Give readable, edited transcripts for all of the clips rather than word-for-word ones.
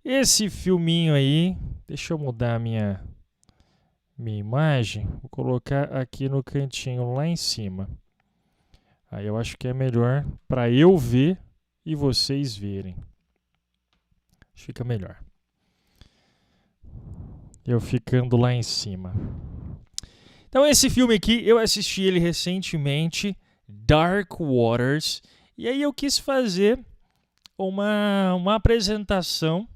Esse filminho aí, deixa eu mudar a minha imagem, vou colocar aqui no cantinho lá em cima. Aí eu acho que é melhor para eu ver e vocês verem. Fica melhor. Eu ficando lá em cima. Então esse filme aqui, eu assisti ele recentemente, Dark Waters, e aí eu quis fazer uma apresentação,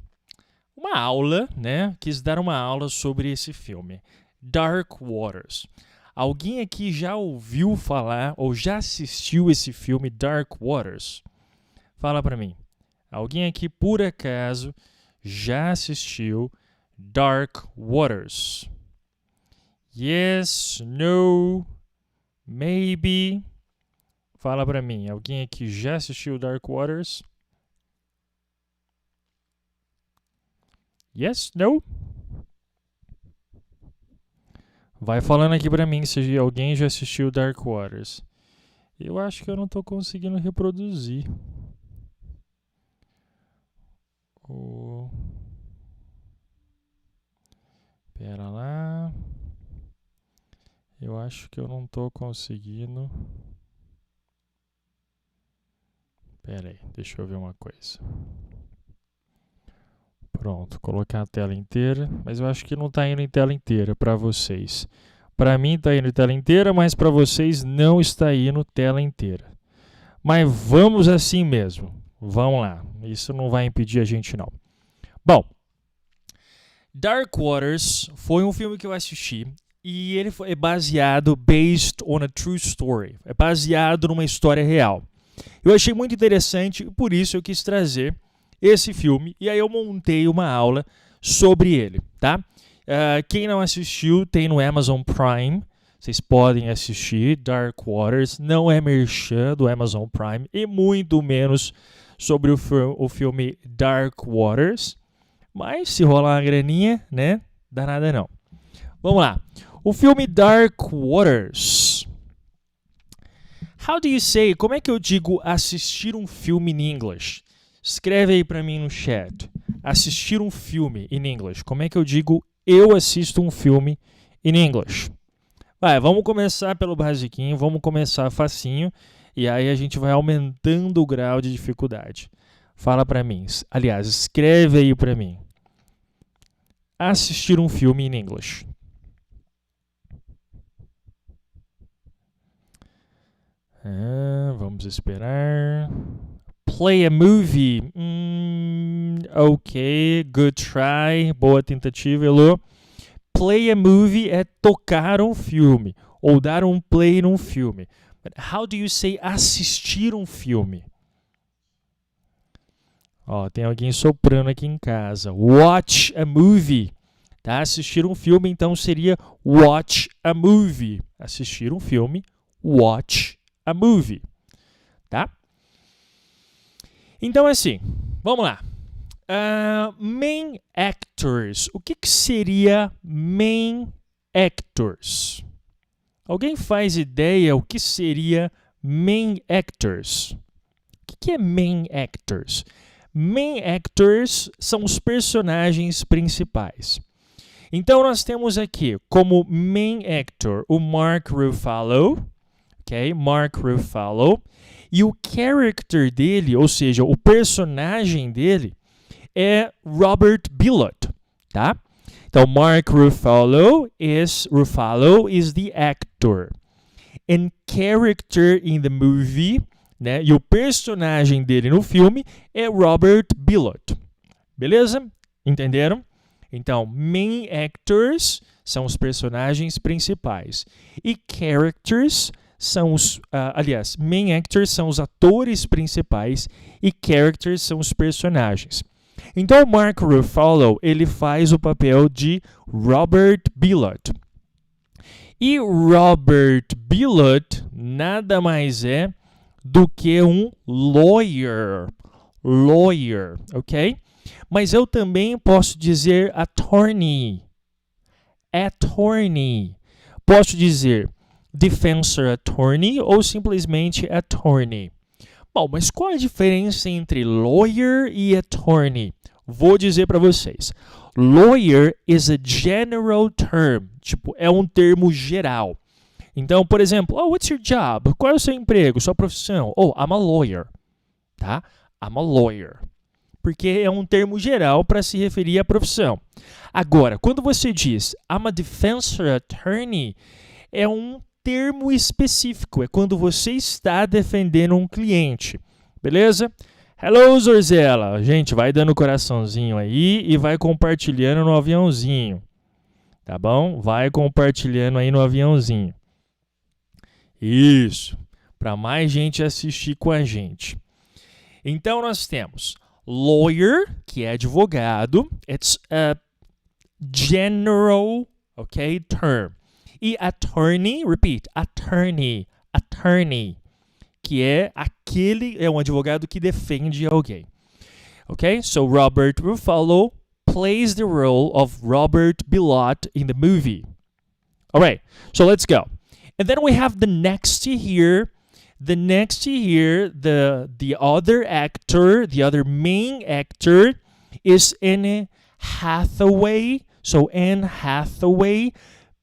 uma aula, né? Quis dar uma aula sobre esse filme, Dark Waters. Alguém aqui já ouviu falar ou já assistiu esse filme Dark Waters? Fala pra mim. Alguém aqui, por acaso, já assistiu Dark Waters? Yes, no, maybe. Fala pra mim. Alguém aqui já assistiu Dark Waters? Yes, no? Vai falando aqui pra mim se alguém já assistiu Dark Waters. Eu acho que eu não tô conseguindo reproduzir. Pera lá. Eu acho que eu não tô conseguindo. Pera aí, deixa eu ver uma coisa. Pronto, colocar a tela inteira, mas eu acho que não está indo em tela inteira para vocês. Para mim está indo em tela inteira, mas para vocês não está indo tela inteira. Mas vamos assim mesmo. Vamos lá. Isso não vai impedir a gente não. Bom, Dark Waters foi um filme que eu assisti e ele é based on a true story. É baseado numa história real. Eu achei muito interessante e por isso eu quis trazer esse filme, e aí eu montei uma aula sobre ele, tá? Quem não assistiu, tem no Amazon Prime, vocês podem assistir, Dark Waters, não é merchan do Amazon Prime, e muito menos sobre o filme Dark Waters, mas se rolar uma graninha, né, dá nada não. Vamos lá, o filme Dark Waters. How do you say, como é que eu digo assistir um filme em inglês? Escreve aí para mim no chat. Assistir um filme em inglês. Como é que eu digo eu assisto um filme em inglês? Vai, vamos começar pelo basiquinho, vamos começar facinho e aí a gente vai aumentando o grau de dificuldade. Fala para mim. Aliás, escreve aí para mim. Assistir um filme em inglês. Vamos esperar. Play a movie. Ok, good try. Boa tentativa, Elô. Play a movie é tocar um filme ou dar um play num filme. But how do you say assistir um filme? Ó, tem alguém soprando aqui em casa. Watch a movie. Tá? Assistir um filme, então, seria watch a movie. Assistir um filme, watch a movie. Tá? Então, assim, vamos lá. Main actors. O que seria main actors? Alguém faz ideia o que seria main actors? O que é main actors? Main actors são os personagens principais. Então, nós temos aqui como main actor o Mark Ruffalo, ok? Mark Ruffalo. E o character dele, ou seja, o personagem dele, é Robert Bilott, tá? Então, Mark Ruffalo is the actor. And character in the movie, né? E o personagem dele no filme é Robert Bilott. Beleza? Entenderam? Então, main actors são os personagens principais. E characters são os, main actors são os atores principais e characters são os personagens. Então, o Mark Ruffalo, ele faz o papel de Robert Bilott. E Robert Bilott nada mais é do que um lawyer, ok? Mas eu também posso dizer attorney. Posso dizer defensor attorney ou simplesmente attorney. Bom, mas qual a diferença entre lawyer e attorney? Vou dizer para vocês. Lawyer is a general term. Tipo, é um termo geral. Então, por exemplo, oh, what's your job? Qual é o seu emprego, sua profissão? Oh, I'm a lawyer. Tá? I'm a lawyer. Porque é um termo geral para se referir à profissão. Agora, quando você diz I'm a defense attorney, é um termo específico. É quando você está defendendo um cliente. Beleza? Hello, Zorzella. Gente, vai dando coraçãozinho aí e vai compartilhando no aviãozinho. Tá bom? Vai compartilhando aí no aviãozinho. Isso. Para mais gente assistir com a gente. Então, nós temos lawyer, que é advogado. It's a general, okay, term. E attorney, repeat, attorney, que é um advogado que defende alguém. Okay? So Robert Ruffalo plays the role of Robert Bilott in the movie. All right. So let's go. And then we have the next here. The other actor, the other main actor is Anne Hathaway. So Anne Hathaway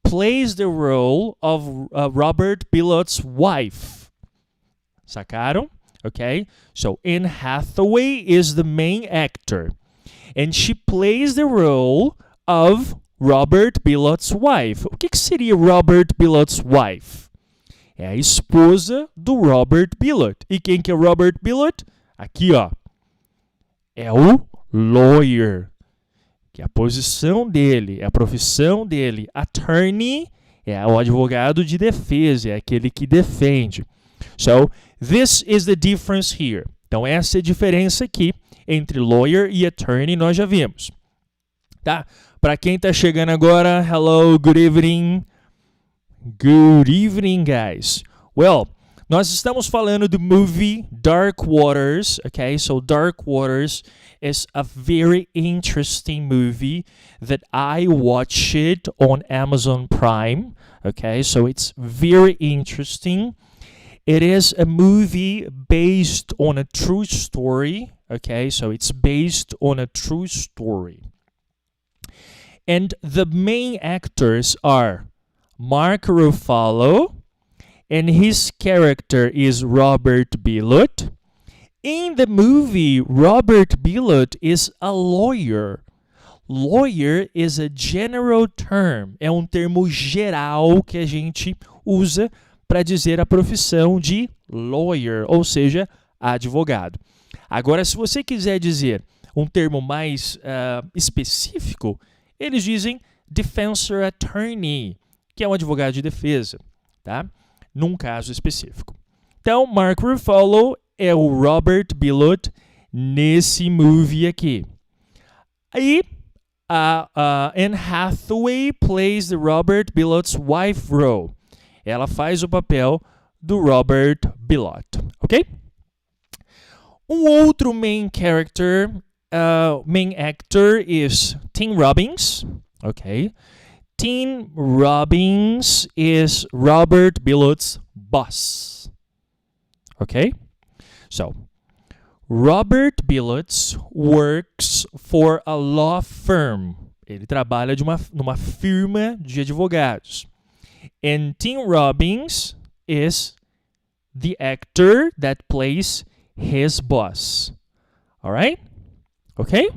plays the role of Robert Bilott's wife. Sacaram? Okay? So Anne Hathaway is the main actor. And she plays the role of Robert Bilott's wife. O que seria Robert Bilott's wife? É a esposa do Robert Bilott. E quem que é Robert Bilott? Aqui, ó. É o lawyer. Que é a posição dele, é a profissão dele. Attorney é o advogado de defesa, é aquele que defende. So, this is the difference here. Então, essa é a diferença aqui entre lawyer e attorney, nós já vimos. Tá? Para quem está chegando agora, hello, good evening. Good evening, guys. Well, nós estamos falando do movie Dark Waters, okay? So, Dark Waters is a very interesting movie that I watched on Amazon Prime, okay? So, it's very interesting. It is a movie based on a true story, okay? So it's based on a true story. And the main actors are Mark Ruffalo, and his character is Robert Bilott. In the movie, Robert Bilott is a lawyer. Lawyer is a general term. É um termo geral que a gente usa para dizer a profissão de lawyer, ou seja, advogado. Agora, se você quiser dizer um termo mais específico, eles dizem defense attorney, que é um advogado de defesa, tá? Num caso específico. Então, Mark Ruffalo é o Robert Bilott nesse movie aqui. Aí, a Anne Hathaway plays the Robert Bilott's wife role. Ela faz o papel do Robert Bilott, ok? Um outro main actor is Tim Robbins, ok? Tim Robbins is Robert Bilott's boss, ok? So, Robert Bilott works for a law firm. Ele trabalha numa firma de advogados. And Tim Robbins is the actor that plays his boss. All right? Okay?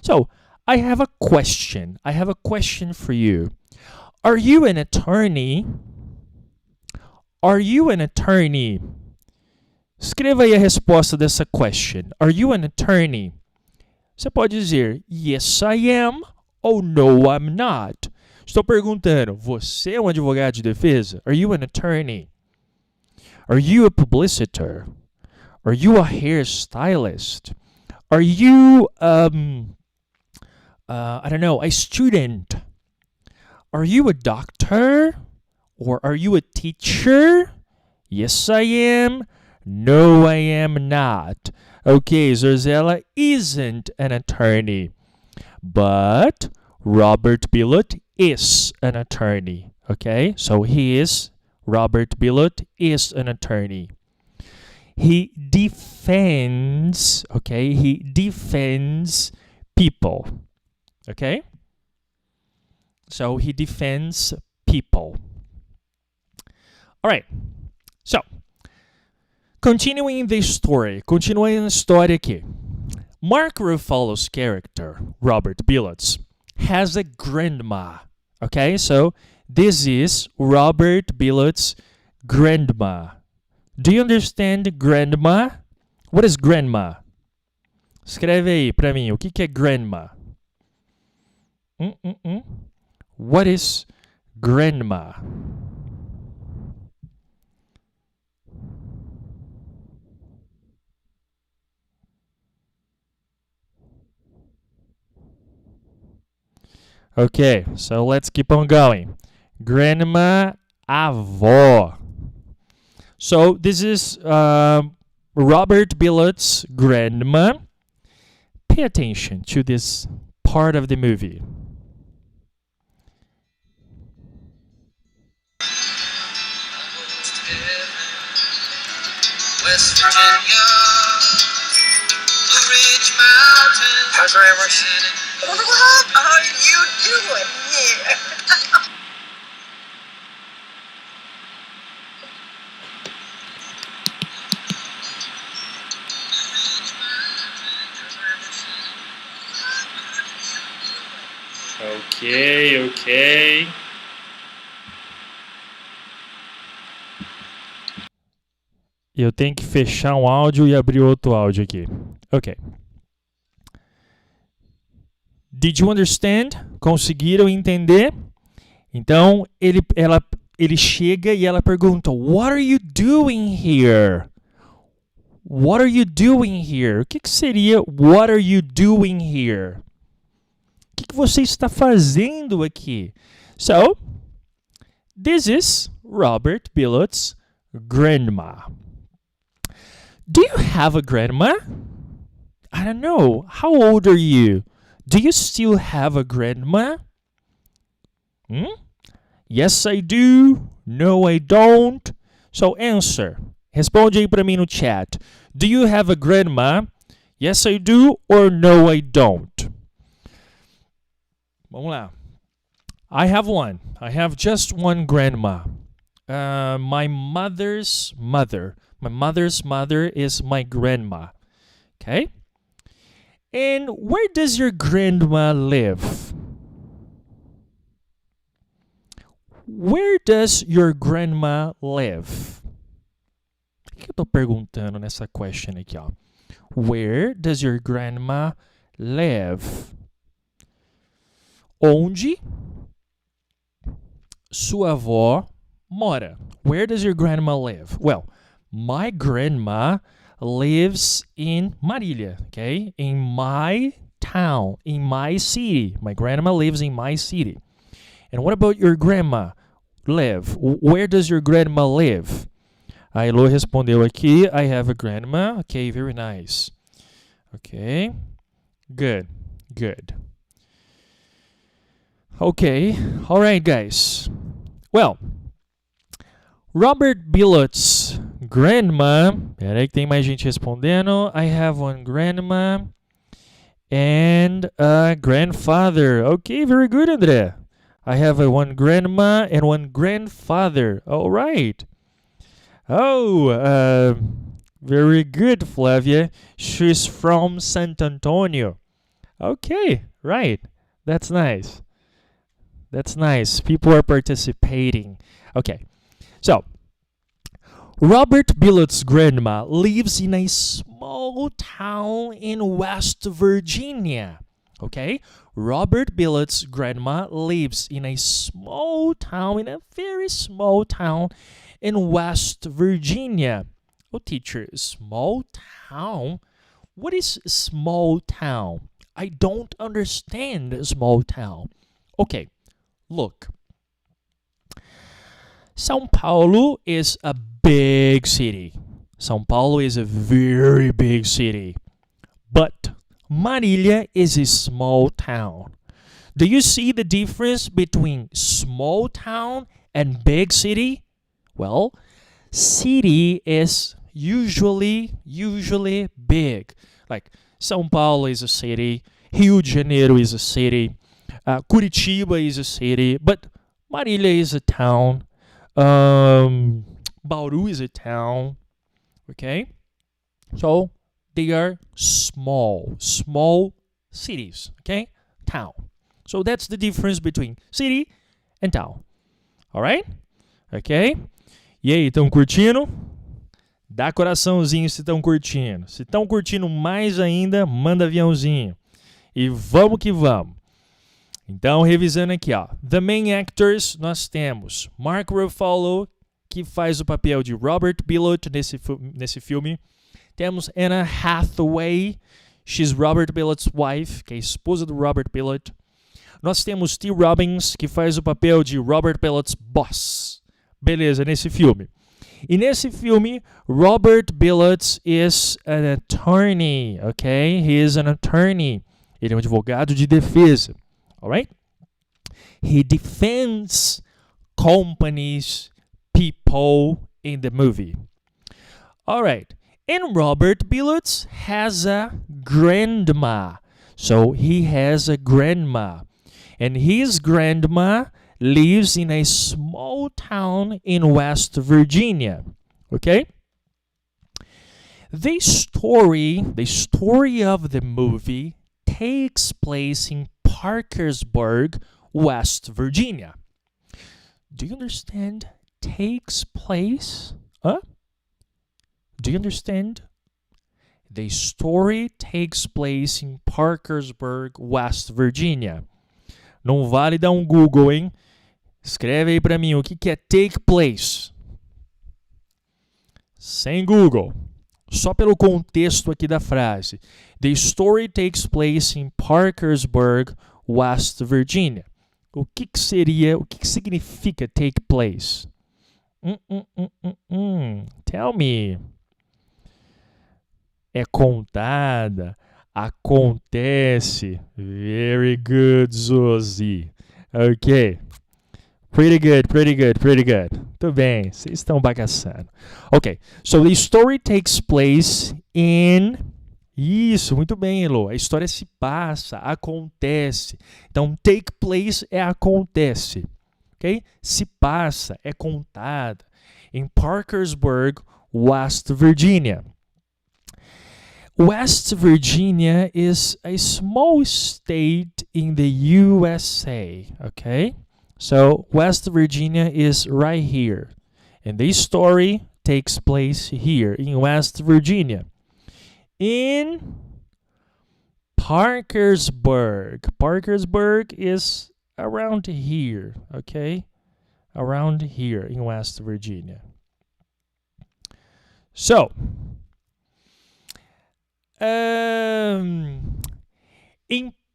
So, I have a question. I have a question for you. Are you an attorney? Are you an attorney? Escreva aí a resposta dessa question. Are you an attorney? Você pode dizer yes, I am ou no, I'm not. Estou perguntando, você é um advogado de defesa? Are you an attorney? Are you a publicitator? Are you a hairstylist? Are you, I don't know, a student? Are you a doctor? Or are you a teacher? Yes, I am. No, I am not. Okay, Zorzella isn't an attorney. But Robert Bilott is an attorney. Okay, so Robert Bilott is an attorney. He defends people. Okay? So he defends people. All right. So, continuing the story. Continuando a história aqui. Mark Ruffalo's character, Robert Billets, has a grandma. Okay? So, this is Robert Billets' grandma. Do you understand grandma? What is grandma? Escreve aí pra mim, o que é grandma? What is grandma? Okay, so let's keep on going. Grandma, avó. So this is Robert Billets' grandma. Pay attention to this part of the movie. West Virginia, Blue Ridge Mountains. How's grammar? What are you doing here? Okay. Eu tenho que fechar um áudio e abrir outro áudio aqui. Ok. Did you understand? Conseguiram entender? Então, ele chega e ela pergunta, What are you doing here? What are you doing here? O que seria What are you doing here? O que você está fazendo aqui? So, this is Robert Billets' grandma. Do you have a grandma? I don't know. How old are you? Do you still have a grandma? Yes, I do. No, I don't. So answer. Responde aí para mim no chat. Do you have a grandma? Yes, I do. Or no, I don't. Vamos lá. I have one. I have just one grandma. My mother's mother. My mother's mother is my grandma. Okay? And where does your grandma live? Where does your grandma live? O que eu estou perguntando nessa question aqui, ó? Where does your grandma live? Onde sua avó mora? Where does your grandma live? Well, my grandma lives in Marília, okay? In my town, in my city. My grandma lives in my city. And what about your grandma live? Where does your grandma live? A Elo respondeu aqui, I have a grandma. Okay, very nice. Okay, good. Okay, all right, guys. Well, Robert Billets' grandma. Peraí que tem mais gente respondendo. I have one grandma and a grandfather. Okay, very good, André. I have one grandma and one grandfather. All right. Oh, very good, Flavia. She's from San Antonio. Okay, right. That's nice. People are participating. Okay. So, Robert Billets' grandma lives in a small town in West Virginia. Okay? Robert Billets' grandma lives in a very small town in West Virginia. Oh, teacher, small town? What is small town? I don't understand a small town. Okay, look. São Paulo is a big city. São Paulo is a very big city. But Marília is a small town. Do you see the difference between small town and big city? Well, city is usually big. Like São Paulo is a city, Rio de Janeiro is a city. Curitiba is a city. But Marília is a town. Bauru is a town. Okay? So, they are small cities. Okay? Town. So, that's the difference between city and town. Alright? Ok? E aí, estão curtindo? Dá coraçãozinho se estão curtindo. Se estão curtindo mais ainda, manda aviãozinho. E vamos que vamos. Então, revisando aqui, ó. The main actors, nós temos Mark Ruffalo, que faz o papel de Robert Bilott nesse filme. Temos Anna Hathaway, she's Robert Billott's wife, que é a esposa do Robert Bilott. Nós temos T. Robbins, que faz o papel de Robert Billott's boss. Beleza, nesse filme. E nesse filme, Robert Bilott is an attorney, ok? He is an attorney. Ele é um advogado de defesa, alright? He defends companies, people in the movie. Alright. And Robert Bilott has a grandma. So he has a grandma. And his grandma lives in a small town in West Virginia. Okay? The story of the movie takes place in Parkersburg, West Virginia. Do you understand? Takes place? Huh? Do you understand? The story takes place in Parkersburg, West Virginia. Não vale dar um Google, hein? Escreve aí pra mim o que é take place. Sem Google. Só pelo contexto aqui da frase. The story takes place in Parkersburg, West Virginia. O que significa take place? Tell me. É contada, acontece. Very good, Zosi. Ok. Pretty good. Tudo bem, vocês estão bagaçando. Ok, so the story takes place in... Isso, muito bem, Elo. A história se passa, acontece. Então, take place é acontece. Ok? Se passa, é contada. Em Parkersburg, West Virginia. West Virginia is a small state in the USA, okay? So West Virginia is right here. And this story takes place here in West Virginia. In Parkersburg. Parkersburg is around here, okay? Around here in West Virginia. So, in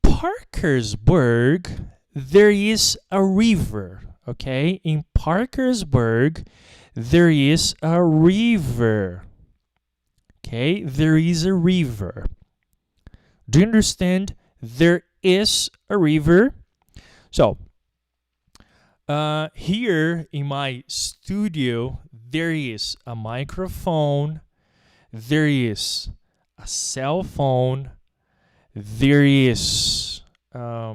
Parkersburg, there is a river, okay? In Parkersburg, there is a river, okay? There is a river. Do you understand? There is a river. So, here in my studio, there is a microphone, there is a cell phone, there is a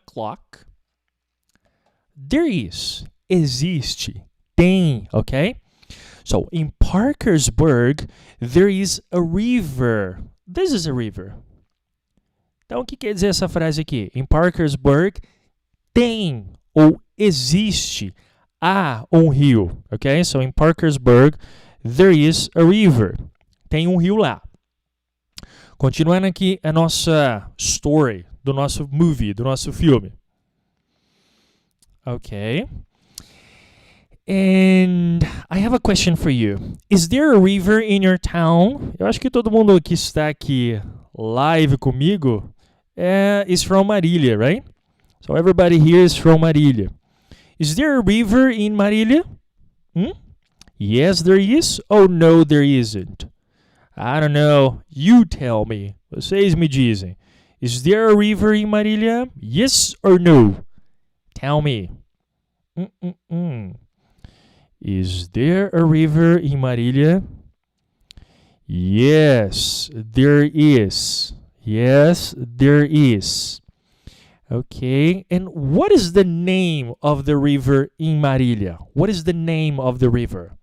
clock. There is, existe, tem, okay? So, in Parkersburg, there is a river. This is a river. Então, o que quer dizer essa frase aqui? Em Parkersburg, tem ou existe, há rio, ok? So, in Parkersburg, there is a river. Tem rio lá. Continuando aqui a nossa story, do nosso movie, do nosso filme. Ok. And I have a question for you. Is there a river in your town? Eu acho que todo mundo que está aqui live comigo is from Marília, right? So everybody here is from Marília. Is there a river in Marília? Yes, there is. Oh, no, there isn't. I don't know. You tell me. Vocês me dizem. Is there a river in Marília? Yes or no? Tell me. Is there a river in Marília? Yes, there is. Yes, there is. Okay, and what is the name of the river in Marília? What is the name of the river?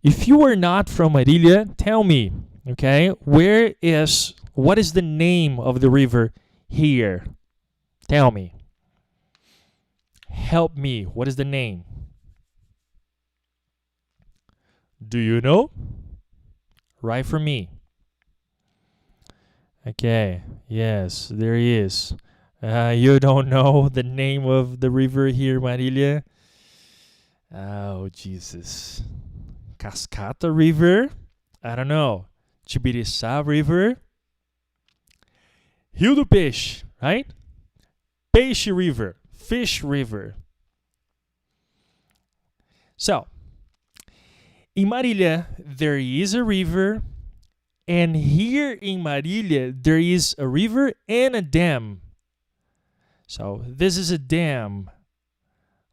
If you are not from Marília, tell me, okay? What is the name of the river here? Tell me. Help me. What is the name? Do you know? Write for me. Okay. Yes, there is. You don't know the name of the river here, Marília? Oh, Jesus. Cascata River? I don't know. Tibiriçá River? Rio do Peixe, right? Peixe River. Fish River. So, in Marília, there is a river. And here in Marília, there is a river and a dam. So, this is a dam.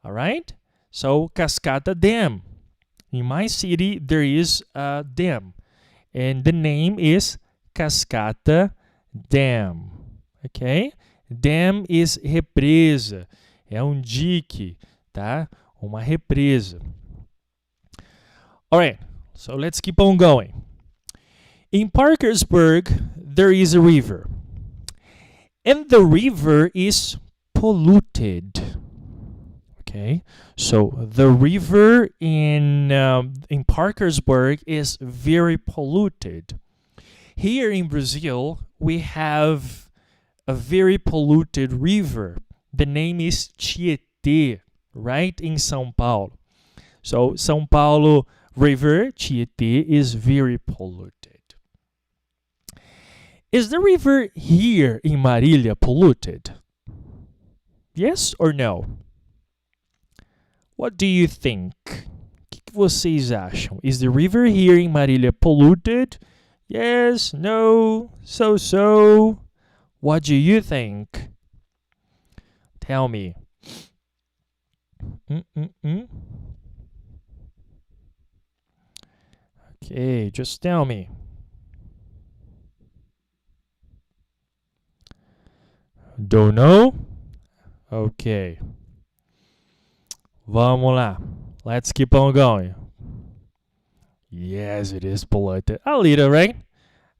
All right? So, Cascata Dam. In my city, there is a dam. And the name is Cascata Dam. Okay? Dam is represa. É dique, tá? Uma represa. All right. So, let's keep on going. In Parkersburg, there is a river. And the river is polluted. Okay, so the river in Parkersburg is very polluted. Here in Brazil, we have a very polluted river. The name is Tietê, right in São Paulo. So São Paulo River, Tietê, is very polluted. Is the river here in Marília polluted? Yes or no? What do you think? O que vocês acham? Is the river here in Marília polluted? Yes, no, so. What do you think? Tell me. Okay, just tell me. Don't know? Okay. Vamos lá. Let's keep on going. Yes, it is polluted. A little, right?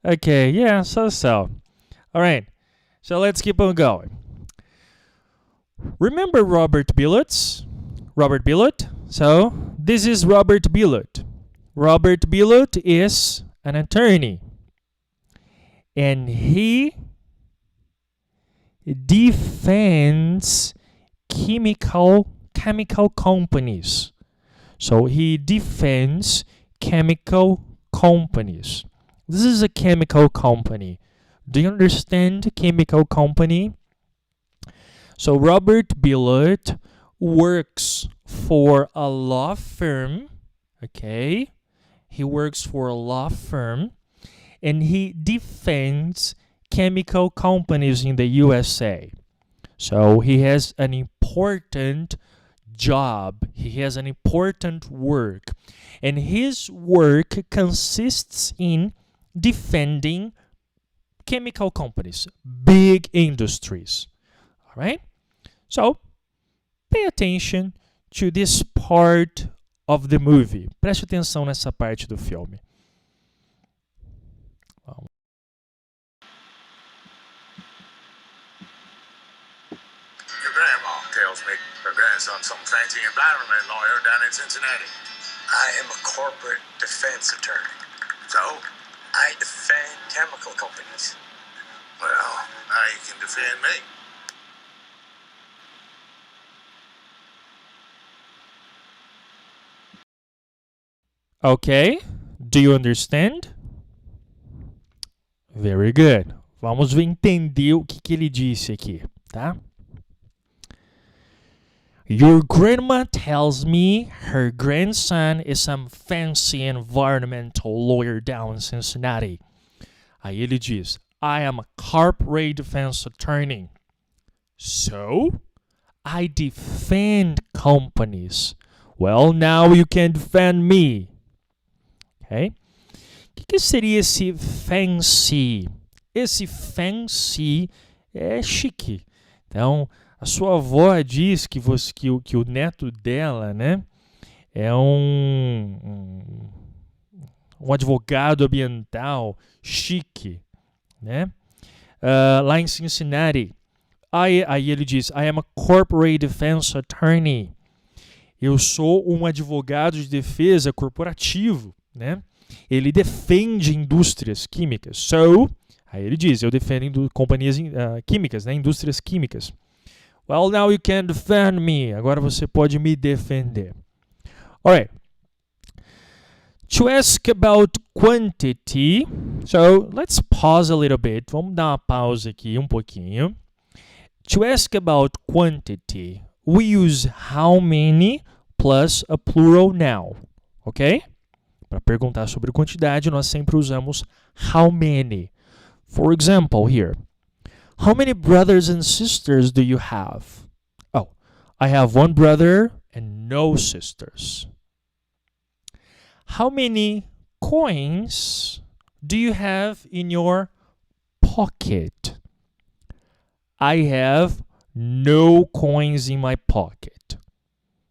Okay, yeah, so. All right. So let's keep on going. Remember Robert Billuts? Robert Billuts? So, this is Robert Billuts. Robert Billuts is an attorney. And he defends chemical companies. So he defends chemical companies. This is a chemical company. Do you understand chemical company? So Robert Billuts works for a law firm. Okay? He works for a law firm and he defends chemical companies in the USA. So he has an important job. He has an important work. And his work consists in defending chemical companies, big industries. All right? So, pay attention to this part of the movie. Preste atenção nessa parte do filme. Your grandma tells me her grandson's some fancy environment lawyer down in Cincinnati. I am a corporate defense attorney. So? I defend chemical companies. Well, now you can defend me. Okay, do you understand? Very good. Vamos entender o que ele disse aqui, tá? Your grandma tells me her grandson is some fancy environmental lawyer down in Cincinnati. Aí ele diz, I am a corporate defense attorney. So, I defend companies. Well, now you can defend me. Okay? que seria esse fancy? Esse fancy é chique. Então, a sua avó diz que o neto dela, né, é um advogado ambiental chique, né? Lá em Cincinnati, aí ele diz, I am a corporate defense attorney. Eu sou um advogado de defesa corporativo, né? Ele defende indústrias químicas. So, aí ele diz, eu defendo companhias químicas, né? Indústrias químicas. Well, now you can defend me. Agora você pode me defender. Alright. To ask about quantity. So, let's pause a little bit. Vamos dar uma pausa aqui um pouquinho. To ask about quantity, we use how many plus a plural noun. Ok? Para perguntar sobre quantidade, nós sempre usamos how many. For example, here. How many brothers and sisters do you have? Oh, I have one brother and no sisters. How many coins do you have in your pocket? I have no coins in my pocket.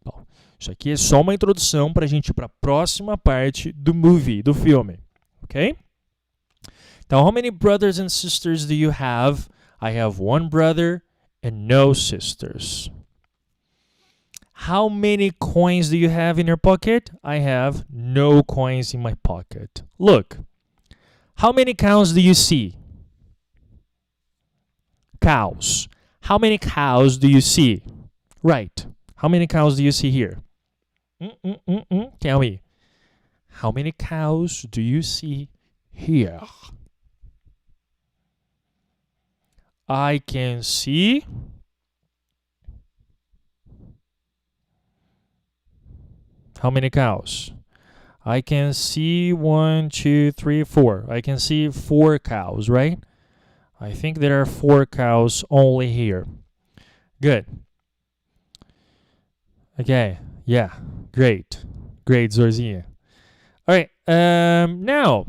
Bom, isso aqui é só uma introdução para a gente ir para a próxima parte do filme. Ok? Então, how many brothers and sisters do you have? I have one brother and no sisters. How many coins do you have in your pocket? I have no coins in my pocket. Look, how many cows do you see? Cows. How many cows do you see? Right. How many cows do you see here? Tell me. How many cows do you see here? I can see how many cows? I can see 1, 2, 3, 4. I can see 4 cows, right? I think there are 4 cows only here. Good. Okay. Yeah. Great. Great, Zorzinha. All right. Now,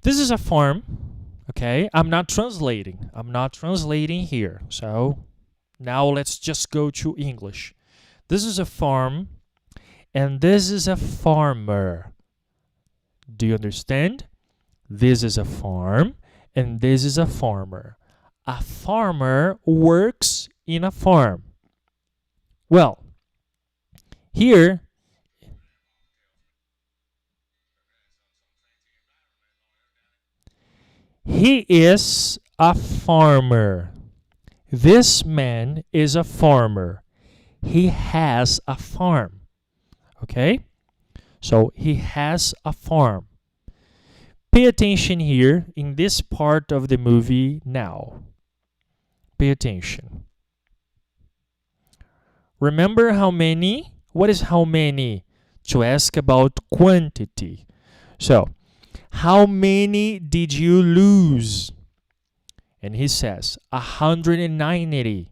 this is a farm. Okay. I'm not translating. I'm not translating here. So now let's just go to English. This is a farm. And this is a farmer. Do you understand? This is a farm. And this is a farmer. A farmer works in a farm. Well, here, he is a farmer. This man is a farmer. He has a farm. Okay? So, he has a farm. Pay attention here in this part of the movie now. Pay attention. Remember how many? What is how many? To ask about quantity. So, how many did you lose? And he says, 190.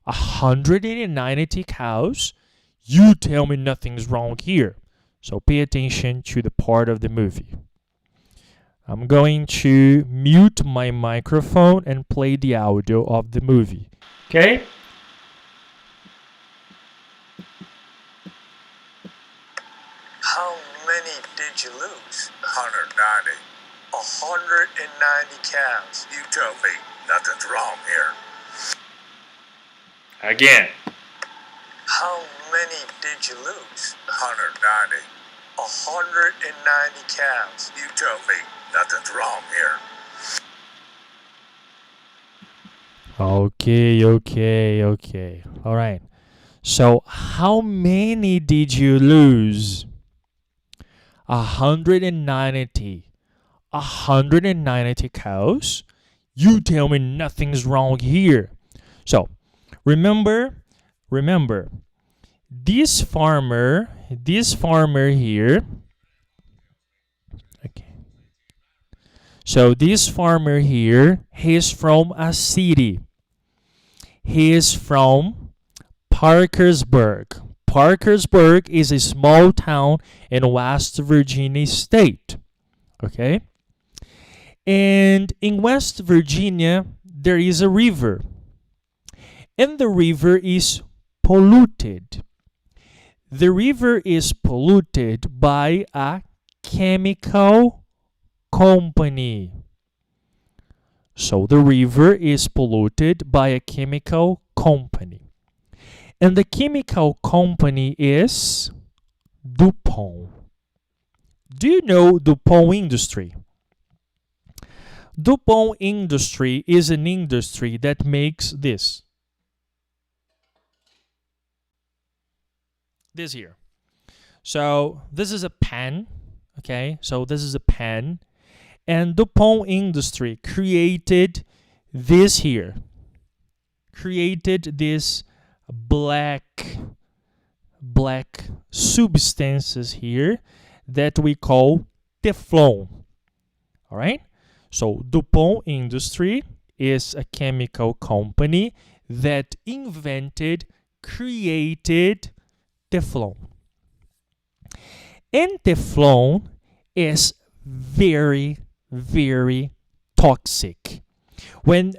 190 cows? You tell me nothing's wrong here. So pay attention to the part of the movie. I'm going to mute my microphone and play the audio of the movie. Okay? How many did you lose? 190. 190 cows. You tell me nothing's wrong here. Again. How many did you lose? 190. 190 cows. You tell me nothing's wrong here. Okay. All right. So, how many did you lose? 190. 190 cows? You tell me nothing's wrong here. So, remember, this farmer here. Okay. So this farmer here, he's from a city. He is from Parkersburg. Parkersburg is a small town in West Virginia state. okay? And in West Virginia, there is a river. And the river is polluted. The river is polluted by a chemical company. So the river is polluted by a chemical company. And the chemical company is DuPont. Do you know DuPont industry? DuPont industry is an industry that makes this. This here. So this is a pen, okay? So this is a pen. And DuPont industry created this here. Created this black substances here that we call Teflon. All right? So DuPont industry is a chemical company that created Teflon. And Teflon is very, very toxic. When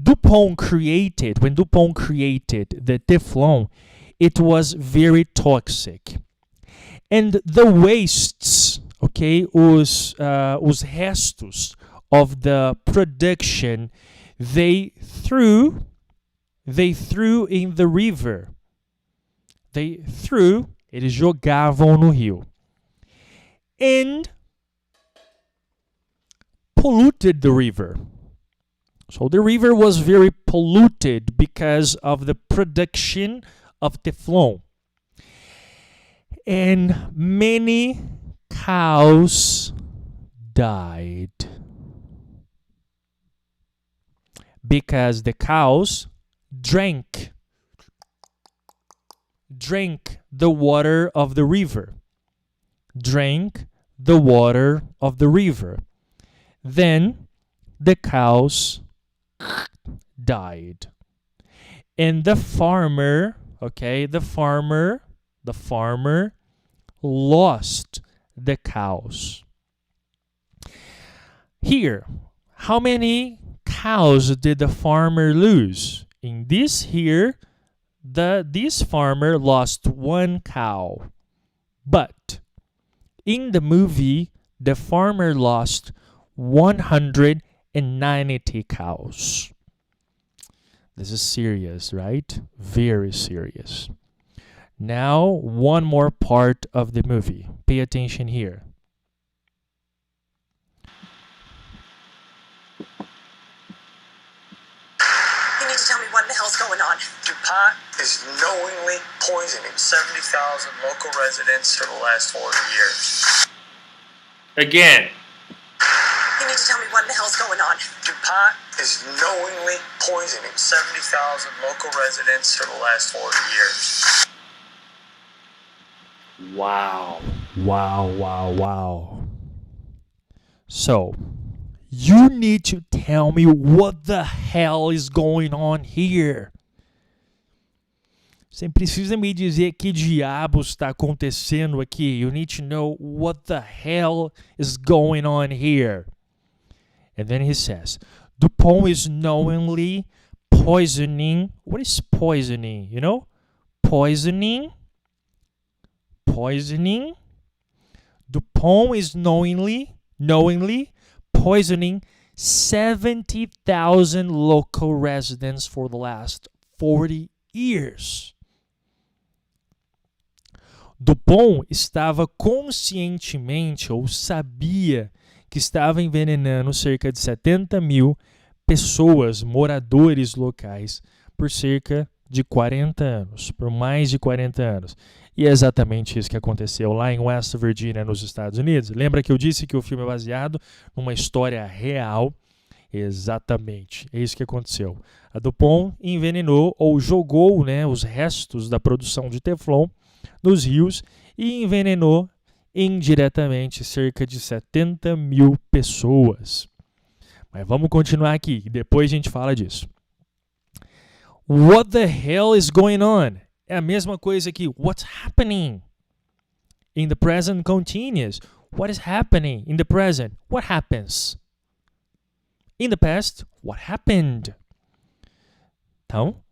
DuPont created the Teflon, it was very toxic. And the wastes, okay, os restos of the production, they threw in the river. Eles jogavam no rio. And polluted the river. So the river was very polluted because of the production of Teflon. And many cows died. Because the cows drank the water of the river. Then the cows died. And the farmer lost the cows. Here, how many cows did the farmer lose? In this here, this farmer lost 1 cow. But in the movie, the farmer lost 190 cows. This is serious, right? Very serious. Now, one more part of the movie. Pay attention here. You need to tell me what the hell's going on. DuPont is knowingly poisoning 70,000 local residents for the last 40 years. Again. You need to tell me what the hell's going on. DuPont is knowingly poisoning 70,000 local residents for the last 40 years. Wow. So, you need to tell me what the hell is going on here. Você precisa me dizer que diabos está acontecendo aqui. You need to know what the hell is going on here. And then he says, DuPont is knowingly poisoning. What is poisoning? You know? Poisoning. DuPont is knowingly poisoning 70,000 local residents for the last 40 years. DuPont estava conscientemente, ou sabia, que estava envenenando cerca de 70 mil pessoas, moradores locais, por cerca de 40 anos, por mais de 40 anos. E é exatamente isso que aconteceu lá em West Virginia, nos Estados Unidos. Lembra que eu disse que o filme é baseado numa história real? Exatamente, é isso que aconteceu. A DuPont envenenou ou jogou, né, os restos da produção de Teflon nos rios e envenenou indiretamente cerca de 70 mil pessoas. Mas vamos continuar aqui, e depois a gente fala disso. What the hell is going on? É a mesma coisa que what's happening? In the present continuous. What is happening in the present? What happens? In the past, what happened? Então,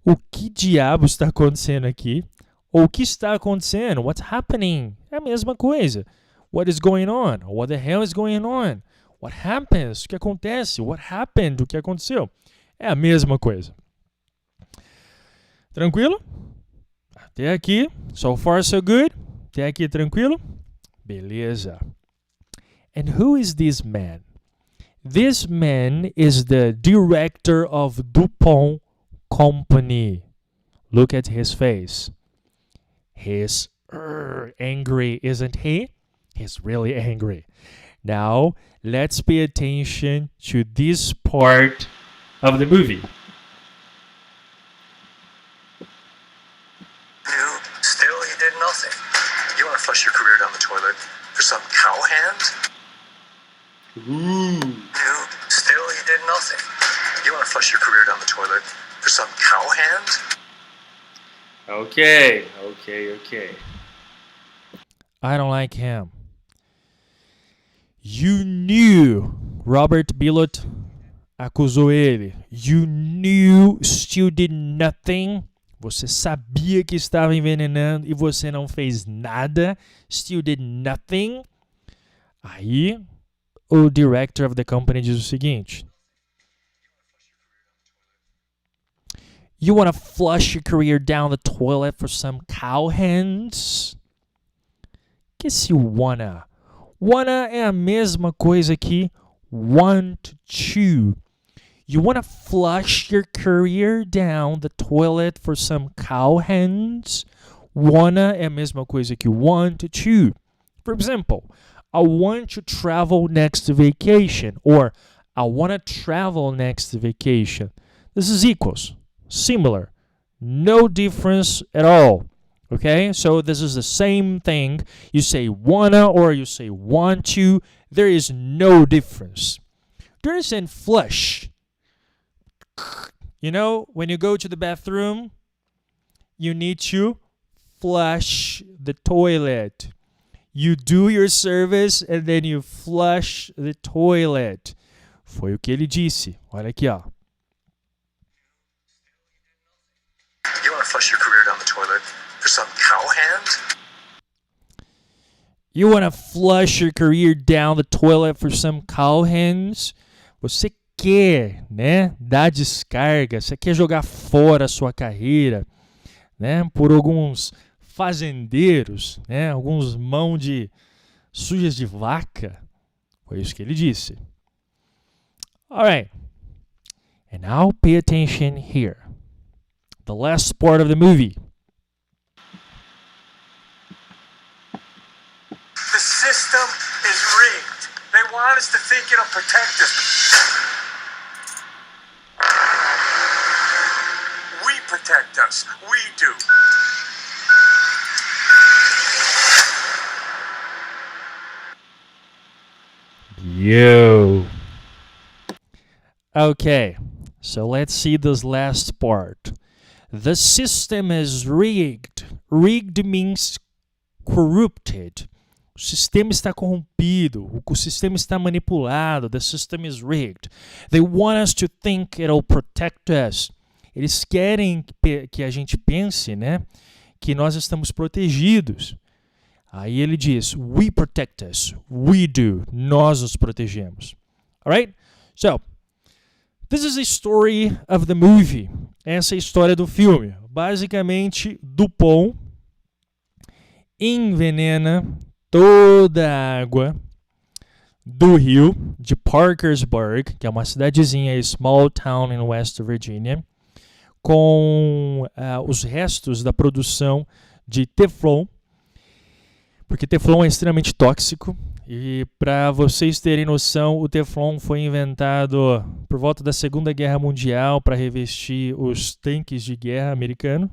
o que diabo está acontecendo aqui? Ou o que está acontecendo? What's happening? É a mesma coisa. What is going on? What the hell is going on? What happens? O que acontece? What happened? O que aconteceu? É a mesma coisa. Tranquilo? Até aqui, so far so good? Até aqui tranquilo? Beleza. And who is this man? This man is the director of DuPont Company. Look at his face. He's angry, isn't he? He's really angry. Now, let's pay attention to this part of the movie. Still, you did nothing. You want to flush your career down the toilet for some cowhand? Still, you did nothing. You want to flush your career down the toilet for some cowhand? Okay. I don't like him. You knew, Robert Bilott acusou ele. You knew, still did nothing. Você sabia que estava envenenando e você não fez nada. Still did nothing. Aí, o director of the company diz o seguinte. You want to flush your career down the toilet for some cowhands? Que esse wanna? Wanna é a mesma coisa que want to. You want to flush your career down the toilet for some cowhands? Wanna é a mesma coisa que want to. For example, I want to travel next vacation, or I want to travel next vacation. This is equals, similar, no difference at all. Okay, so this is the same thing. You say wanna or you say want to. There is no difference. Do you understand flush? You know, when you go to the bathroom, you need to flush the toilet. You do your service and then you flush the toilet. Foi o que ele disse. Olha aqui, ó. You want to flush your career down the toilet for some cowhand? You want to flush your career down the toilet for some cowhands? Você quer, né, dar descarga, você quer jogar fora a sua carreira, né, por alguns fazendeiros, né, alguns mãos de sujas de vaca. Foi isso que ele disse. Alright. And now pay attention here. The last part of the movie. The system is rigged. They want us to think it'll protect us. We protect us. We do. Yo. Okay, so let's see this last part. The system is rigged. Rigged means corrupted. O sistema está corrompido. O sistema está manipulado. The system is rigged. They want us to think it'll protect us. Eles querem que a gente pense, né, que nós estamos protegidos. Aí ele diz, we protect us. We do. Nós nos protegemos. Alright? So, this is the story of the movie. Essa é a história do filme. Basicamente, DuPont envenena toda a água do rio de Parkersburg, que é uma cidadezinha, small town in West Virginia, com os restos da produção de Teflon, porque Teflon é extremamente tóxico. E para vocês terem noção, o Teflon foi inventado por volta da Segunda Guerra Mundial para revestir os tanques de guerra americanos.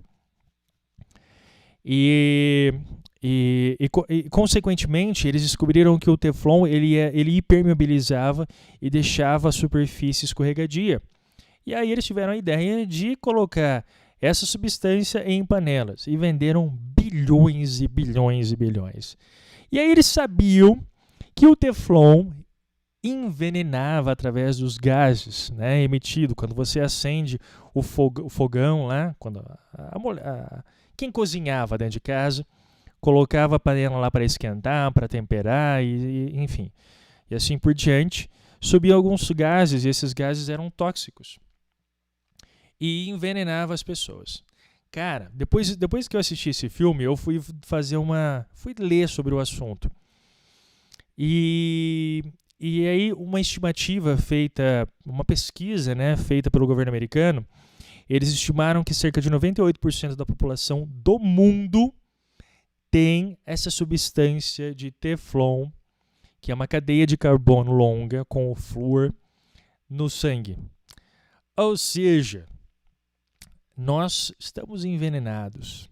E consequentemente, eles descobriram que o Teflon ele impermeabilizava e deixava a superfície escorregadia. E aí eles tiveram a ideia de colocar essa substância em panelas e venderam bilhões e bilhões e bilhões. E aí eles sabiam que o Teflon envenenava através dos gases, né, emitido quando você acende o fogão lá, quando quem cozinhava dentro de casa colocava a panela lá para esquentar, para temperar enfim, e assim por diante, subiam alguns gases e esses gases eram tóxicos e envenenava as pessoas. Cara, depois que eu assisti esse filme, eu fui ler sobre o assunto. E aí uma estimativa uma pesquisa, né, feita pelo governo americano, eles estimaram que cerca de 98% da população do mundo tem essa substância de Teflon, que é uma cadeia de carbono longa com o flúor no sangue. Ou seja, nós estamos envenenados.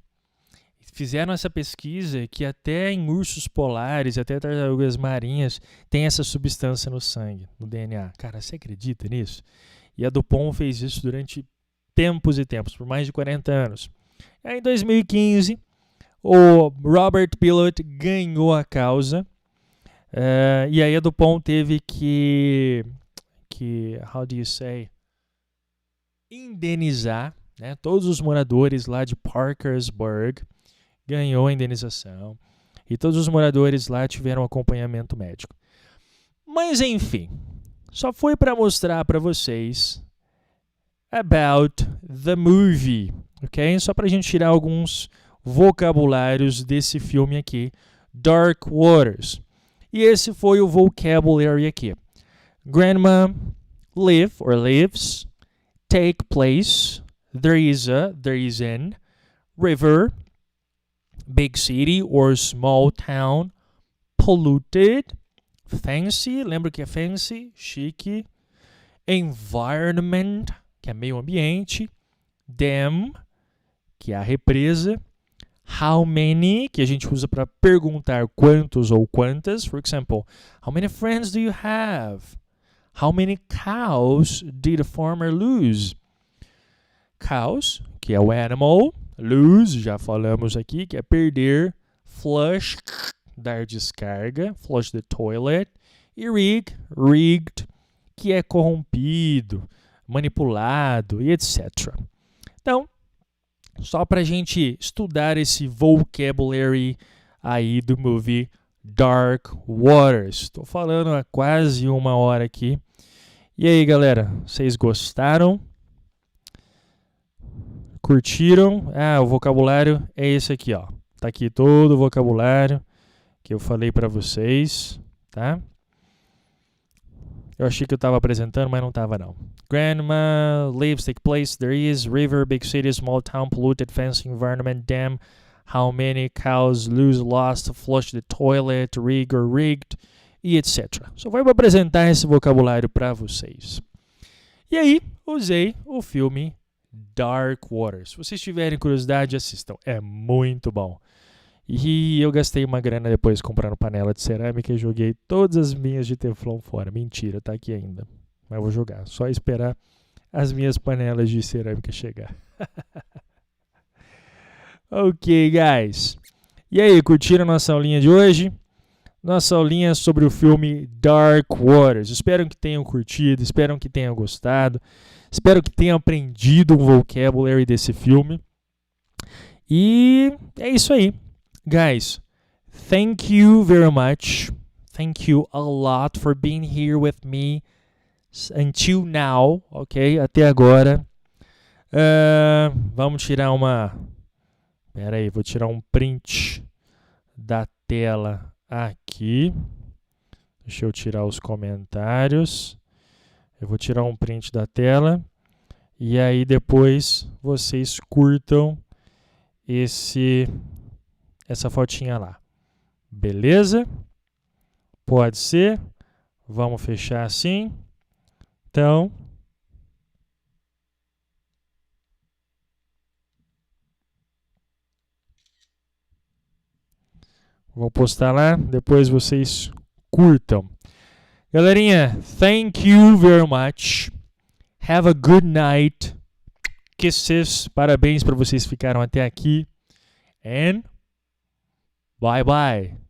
Fizeram essa pesquisa que até em ursos polares, até tartarugas marinhas, tem essa substância no sangue, no DNA. Cara, você acredita nisso? E a DuPont fez isso durante tempos e tempos, por mais de 40 anos. Aí, em 2015, o Robert Pilot ganhou a causa. E aí a DuPont teve que how do you say, indenizar, né, todos os moradores lá de Parkersburg. Ganhou a indenização e todos os moradores lá tiveram acompanhamento médico. Mas enfim, só foi para mostrar para vocês about the movie, ok? Só para a gente tirar alguns vocabulários desse filme aqui, Dark Waters. E esse foi o vocabulary aqui. Grandma, live or lives, take place, there is in, river, big city or small town, polluted, fancy, lembra que é fancy, chique, environment, que é meio ambiente, dam, que é a represa, how many, que a gente usa para perguntar quantos ou quantas, for example, how many friends do you have? How many cows did the farmer lose? Cows, que é o animal, lose, já falamos aqui, que é perder, flush, dar descarga, flush the toilet, e rigged, que é corrompido, manipulado e etc. Então, só para a gente estudar esse vocabulary aí do movie Dark Waters. Estou falando há quase 1 hora aqui. E aí, galera, vocês gostaram? Curtiram? O vocabulário é esse aqui, ó. Tá aqui todo o vocabulário que eu falei para vocês, tá? Eu achei que eu estava apresentando, mas não estava não. Grandma, lives, take place, there is, river, big city, small town, polluted, fancy environment, dam, how many cows lose, lost, flush the toilet, rig or rigged, e etc. Só foi para apresentar esse vocabulário para vocês. E aí, usei o filme Dark Waters. Se vocês tiverem curiosidade, assistam. É muito bom. E eu gastei uma grana depois comprando panela de cerâmica e joguei todas as minhas de Teflon fora. Mentira, tá aqui ainda. Mas eu vou jogar. Só esperar as minhas panelas de cerâmica chegar. Ok, guys. E aí, curtiram a nossa aulinha de hoje? Nossa aulinha sobre o filme Dark Waters. Espero que tenham curtido, espero que tenham gostado. Espero que tenham aprendido um vocabulary desse filme. E é isso aí. Guys, thank you very much. Thank you a lot for being here with me until now, ok? Até agora. Vamos tirar uma... Pera aí, vou tirar um print da tela aqui. Deixa eu tirar os comentários. Eu vou tirar um print da tela. E aí depois vocês curtam essa fotinha lá. Beleza? Pode ser. Vamos fechar assim. Então, vou postar lá, depois vocês curtam. Galerinha, thank you very much. Have a good night. Kisses. Parabéns para vocês que ficaram até aqui. And bye bye.